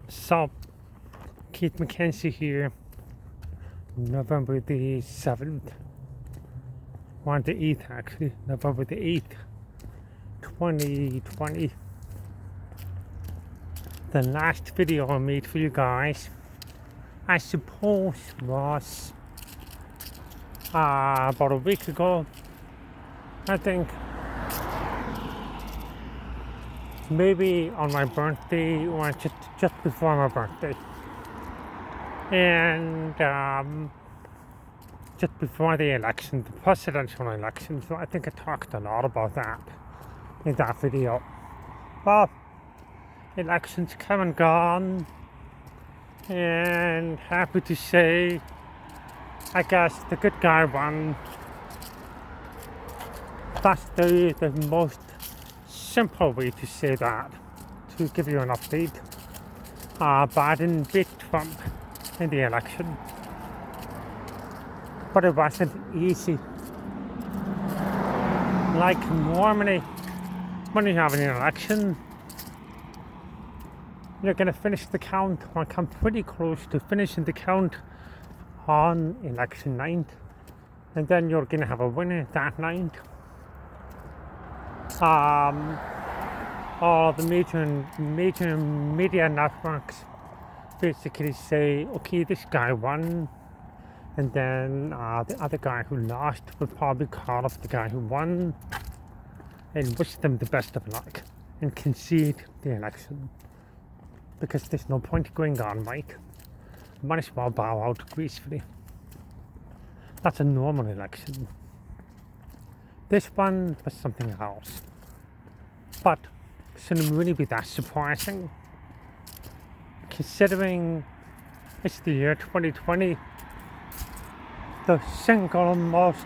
So, Keith McKenzie here, November the 7th, or the 8th actually, November the 8th, 2020. The last video I made for you guys, I suppose, was about a week ago, I think. Maybe on my birthday or just before my birthday. And just before the election, the presidential election, so I think I talked a lot about that in that video. Well, elections come and gone, and happy to say, I guess the good guy won. That's the most simple way to say that, to give you an update. Biden beat Trump in the election, but it wasn't easy. Like normally, when you have an election, you're going to finish the count or come pretty close to finishing the count on election night, and then you're going to have a winner that night. All the major media networks basically say, okay, this guy won, and then the other guy who lost will probably call up the guy who won and wish them the best of luck and concede the election, because there's no point going on, right? Might as well bow out gracefully. That's a normal election. This one was something else, but it shouldn't really be that surprising, considering it's the year 2020, the single most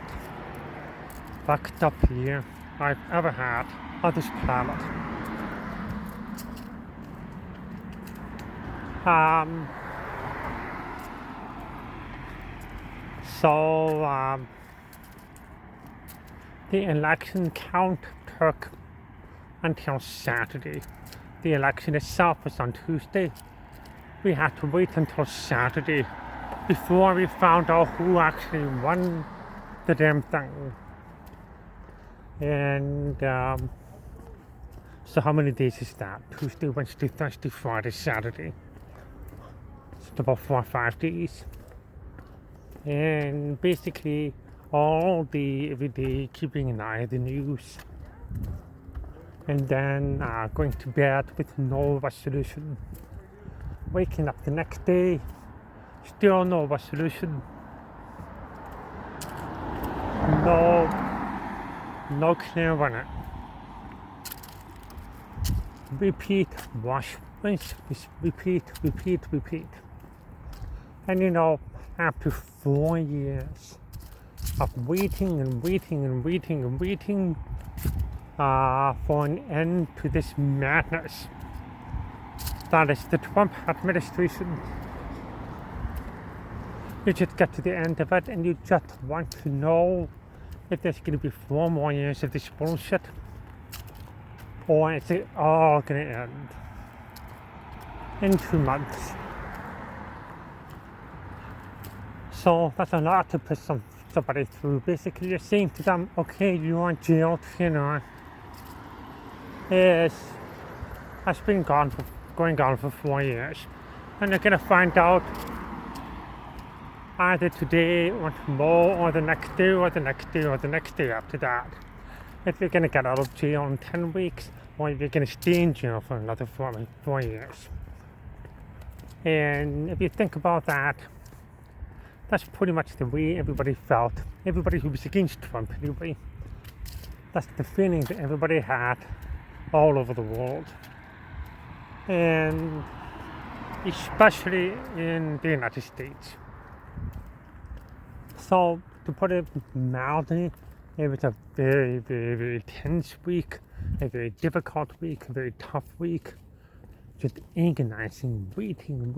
fucked up year I've ever had on this planet. The election count took until Saturday. The election itself was on Tuesday. We had to wait until Saturday before we found out who actually won the damn thing. And so how many days is that? Tuesday, Wednesday, Thursday, Friday, Saturday. It's about 4 or 5 days. And basically all day, every day, keeping an eye on the news, and then going to bed with no resolution. Waking up the next day, still no resolution. No clear winner. Repeat, wash, rinse, repeat. And after 4 years of waiting for an end to this madness that is the Trump administration, you just get to the end of it and you just want to know if there's going to be 4 more years of this bullshit, or is it all going to end in 2 months. So that's a lot to put somebody through. Basically, you're saying to them, okay, you are jailed, has been going on for 4 years, and they're going to find out either today or tomorrow or the next day or the next day or the next day after that, if you're going to get out of jail in 10 weeks or if you're going to stay in jail for another 4 years. And if you think about that, that's pretty much the way everybody felt. Everybody who was against Trump, anyway. That's the feeling that everybody had all over the world. And especially in the United States. So, to put it mildly, it was a very, very, very tense week, a very difficult week, a very tough week. Just agonizing, waiting.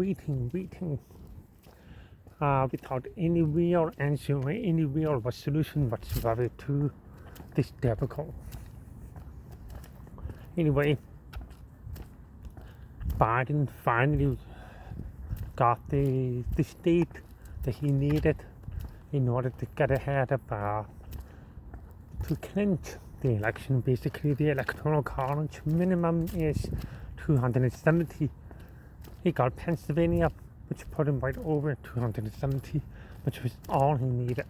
Without any real answer or any real solution whatsoever to this debacle. Anyway, Biden finally got the state that he needed in order to get ahead of to clinch the election. Basically, the electoral college minimum is 270. He got Pennsylvania, which put him right over 270, which was all he needed.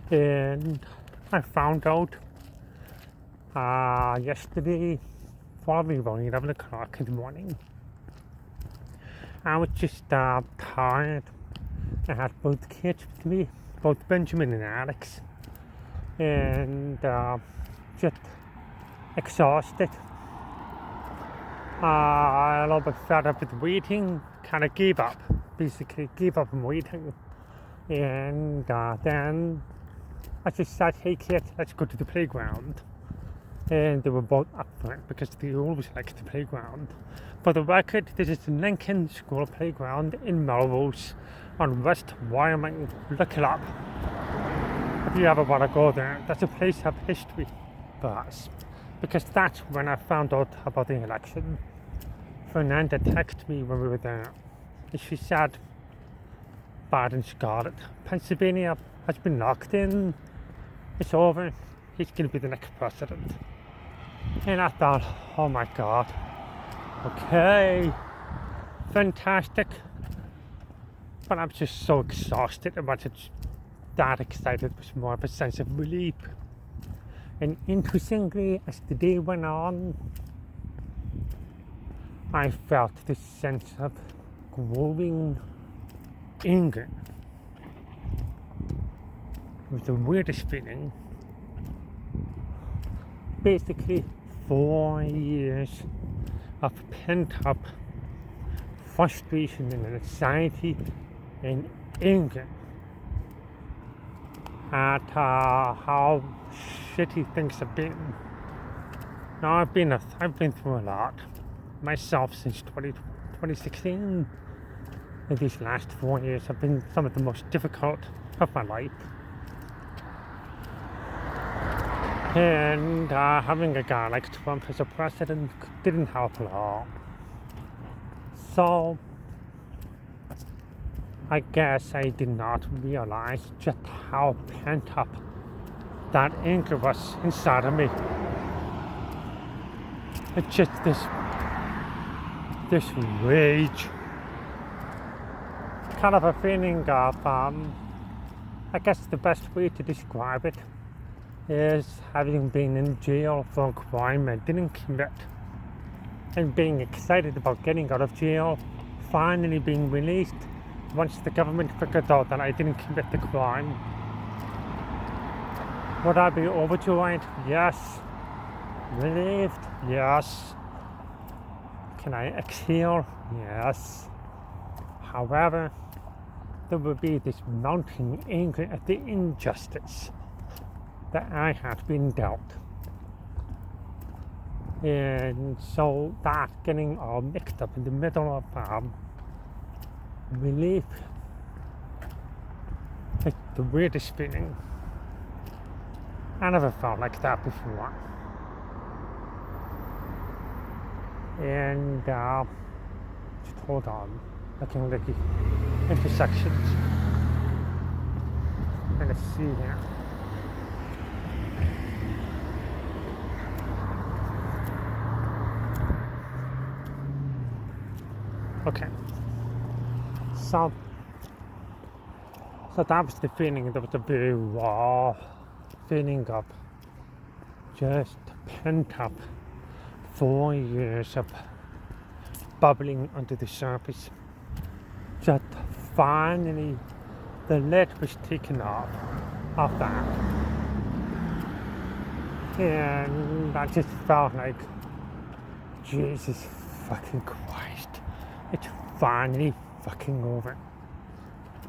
And I found out yesterday, probably around 11 o'clock in the morning. I was just tired. I had both kids with me, both Benjamin and Alex, and just exhausted. A little bit fed up with waiting, kind of gave up on waiting. And then I just said, hey kids, let's go to the playground. And they were both up for it because they always like the playground. For the record, this is the Lincoln School Playground in Melrose on West Wyoming. Look it up if you ever want to go there. That's a place of history for us, because that's when I found out about the election. Fernanda texted me when we were there, and she said Biden's got it. Pennsylvania has been locked in. It's over. He's going to be the next president. And I thought, oh my God, okay, fantastic. But I'm just so exhausted. I wasn't that excited. It was more of a sense of relief. And interestingly, as the day went on, I felt this sense of growing anger. It was the weirdest feeling. Basically, 4 years of pent-up frustration and anxiety and anger at how shitty things have been. Now I've been through a lot myself since 2016, and these last 4 years have been some of the most difficult of my life. And having a guy like Trump as a president didn't help at all. So I guess I did not realize just how pent up that anger was inside of me. It's just this rage, kind of a feeling of, I guess the best way to describe it is having been in jail for a crime I didn't commit, and being excited about getting out of jail, finally being released once the government figured out that I didn't commit the crime. Would I be overjoyed? Yes. Relieved? Yes. Can I exhale? Yes. However, there would be this mounting anger at the injustice that I had been dealt. And so that getting all mixed up in the middle of relief, it's the weirdest feeling. I never felt like that before. And just hold on, looking at the intersections. And let's see here. Okay, so that was the feeling. There was a very raw feeling of just pent up 4 years of bubbling under the surface. Just finally, the lid was taken off of that, and I just felt like, Jesus fucking Christ. It's finally fucking over.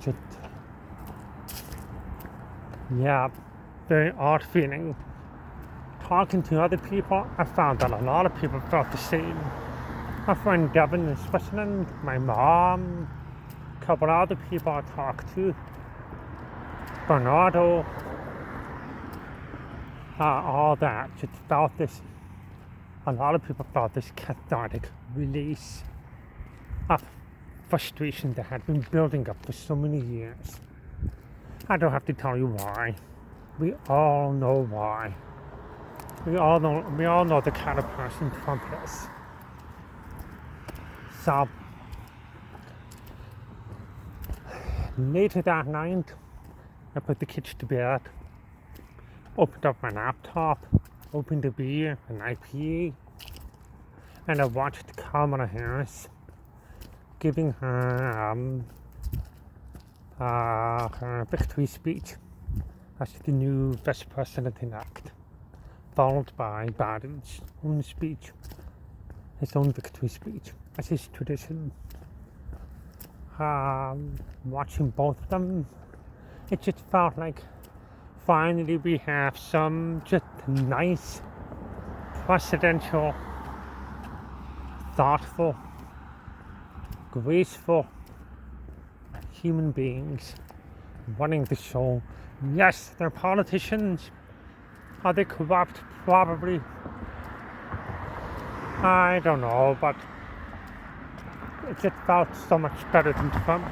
Just, yeah, very odd feeling. Talking to other people, I found that a lot of people felt the same. My friend Devin in Switzerland, my mom, a couple other people I talked to, Bernardo, all that, just felt this. A lot of people felt this cathartic release of frustration that had been building up for so many years. I don't have to tell you why. We all know why. We all know the kind of person Trump is. So later that night, I put the kids to bed, opened up my laptop, opened a beer, an IPA, and I watched Kamala Harris giving her victory speech as the new vice president-elect, followed by Biden's own speech, his own victory speech, as is tradition. Watching both of them, it just felt like finally we have some just nice, presidential, thoughtful, graceful human beings running the show. Yes, they're politicians. Are they corrupt? Probably. I don't know, but it just felt so much better than Trump.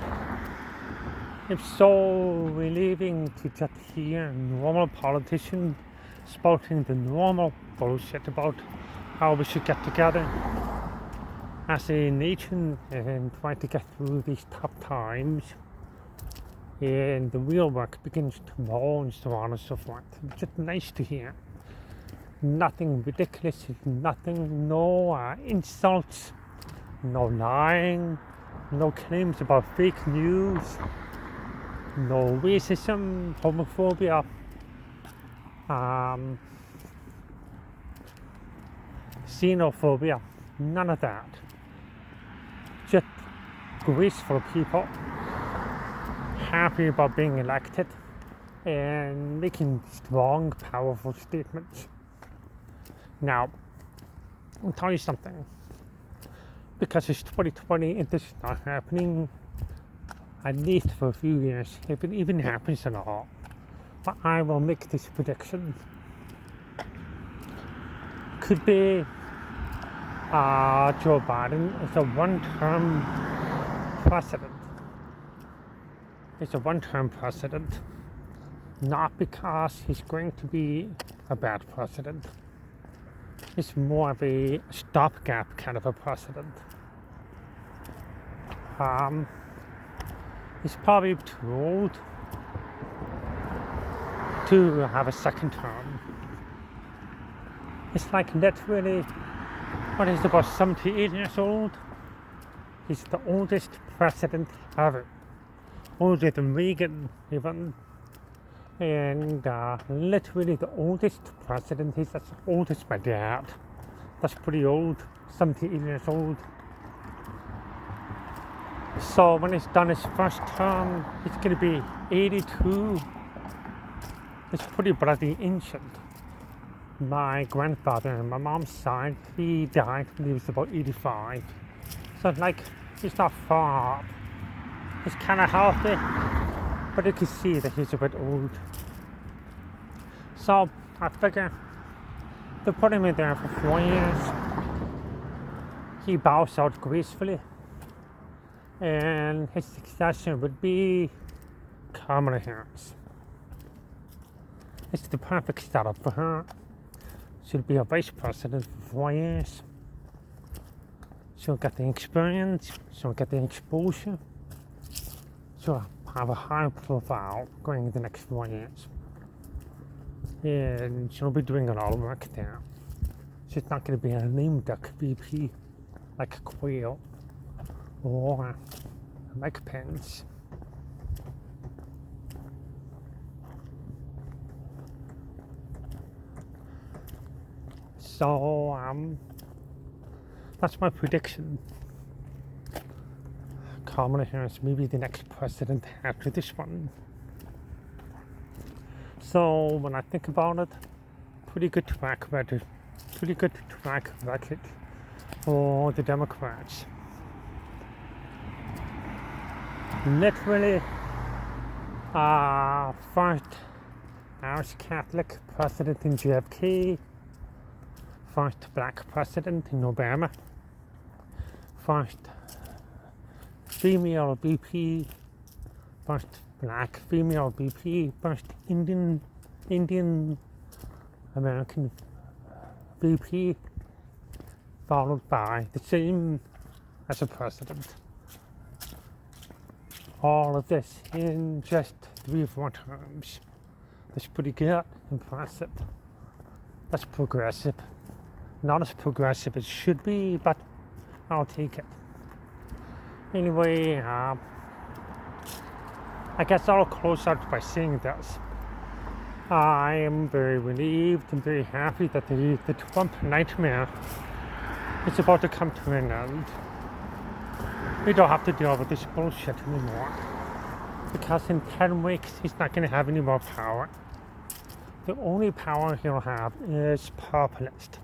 It's so relieving to just hear normal politicians spouting the normal bullshit about how we should get together as a nation and try to get through these tough times. And the real work begins tomorrow and so on and so forth. It's just nice to hear. Nothing ridiculous, nothing, no insults, no lying, no claims about fake news, no racism, homophobia, xenophobia, none of that. Just graceful people, happy about being elected and making strong, powerful statements. Now, I'll tell you something. Because it's 2020 and this is not happening, at least for a few years, if it even happens at all. But I will make this prediction. Could be Joe Biden is a one-term president. He's a one-term president, not because he's going to be a bad president. He's more of a stopgap kind of a president. He's probably too old to have a second term. It's like literally, what is about 78 years old? He's the oldest president ever. Older than Reagan even. And literally the oldest president, he's as old as my dad. That's pretty old, 78 years old. So when he's done his first term, he's going to be 82. It's pretty bloody ancient. My grandfather on my mom's side, he died when he was about 85. So like, he's not far off. He's kind of healthy, but you can see that he's a bit old. So I figure they put him in there for 4 years. He bows out gracefully, and his successor would be Kamala Harris. It's the perfect setup for her. She'll be a vice president for 4 years. She'll get the experience, she'll get the exposure. She'll have a high profile going in the next 4 years. And she'll be doing a lot of work there. She's not going to be a lame duck VP like Quayle or Mike Pence. So, that's my prediction. Kamala Harris may be the next president after this one. So when I think about it, pretty good track record for the Democrats. Literally, first Irish Catholic president in JFK, first black president in Obama, first female VP, first black female VP, first Indian American VP, followed by the same as a president. All of this in just 3 or 4 terms. That's pretty good, impressive. That's progressive. Not as progressive as it should be, but I'll take it. Anyway, I guess I'll close out by saying this. I am very relieved and very happy that the Trump nightmare is about to come to an end. We don't have to deal with this bullshit anymore. Because in 10 weeks, he's not going to have any more power. The only power he'll have is populist.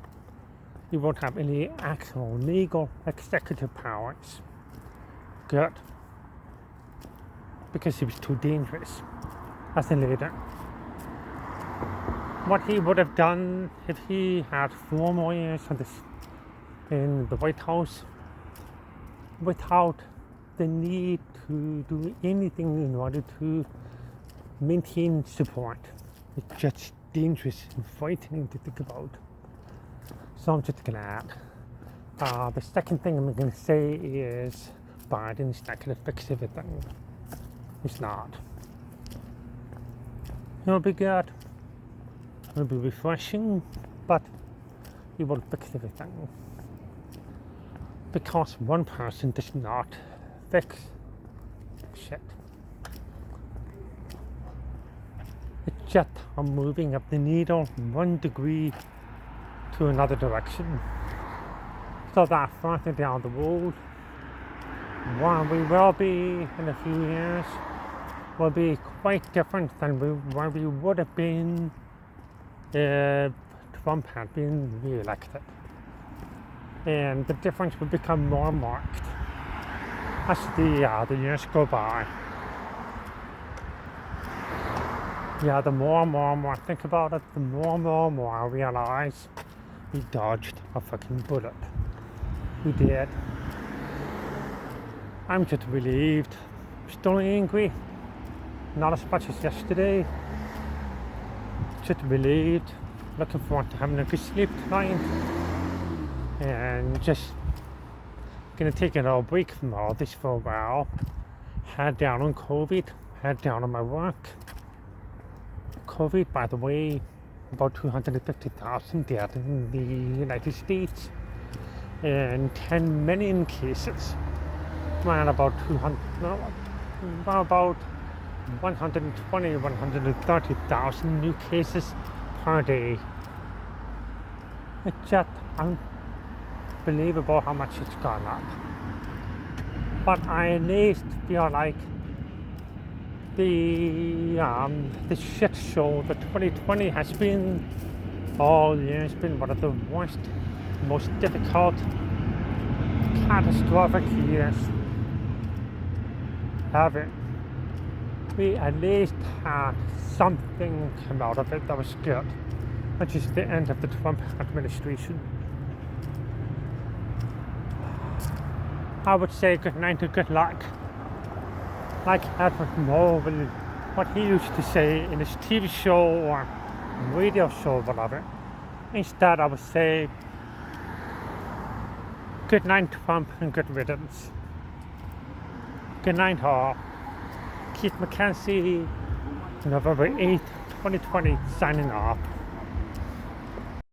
He won't have any actual legal executive powers. Good. Because he was too dangerous as a leader. What he would have done if he had 4 more years in the White House without the need to do anything in order to maintain support. It's just dangerous and frightening to think about. So I'm just glad. The second thing I'm going to say is Biden's not going to fix everything. He's not. He'll be good. It'll be refreshing, but he won't fix everything. Because one person does not fix shit. It's just moving up the needle 1 degree to another direction. So that further down the road, where we will be in a few years, will be quite different than where we would have been if Trump had been re-elected. And the difference will become more marked as the years go by. Yeah, the more and more I think about it, the more I realize we dodged a fucking bullet. We did. I'm just relieved. Still angry. Not as much as yesterday. Just relieved. Looking forward to having a good sleep tonight. And just gonna take a little break from all this for a while. Head down on COVID. Head down on my work. COVID, by the way, about 250,000 dead in the United States. And 10 million cases. And about 130,000 new cases per day. It's just unbelievable how much it's gone up. But I at least feel like the shit show that 2020 has been all year has been one of the worst, most difficult, catastrophic years ever. We at least had something come out of it that was good, which is the end of the Trump administration. I would say good night and good luck. Like Edward Norton, what he used to say in his TV show or radio show, whatever. Instead, I would say good night, Trump, and good riddance. Good night, all. Keith McKenzie, November 8th, 2020, signing off.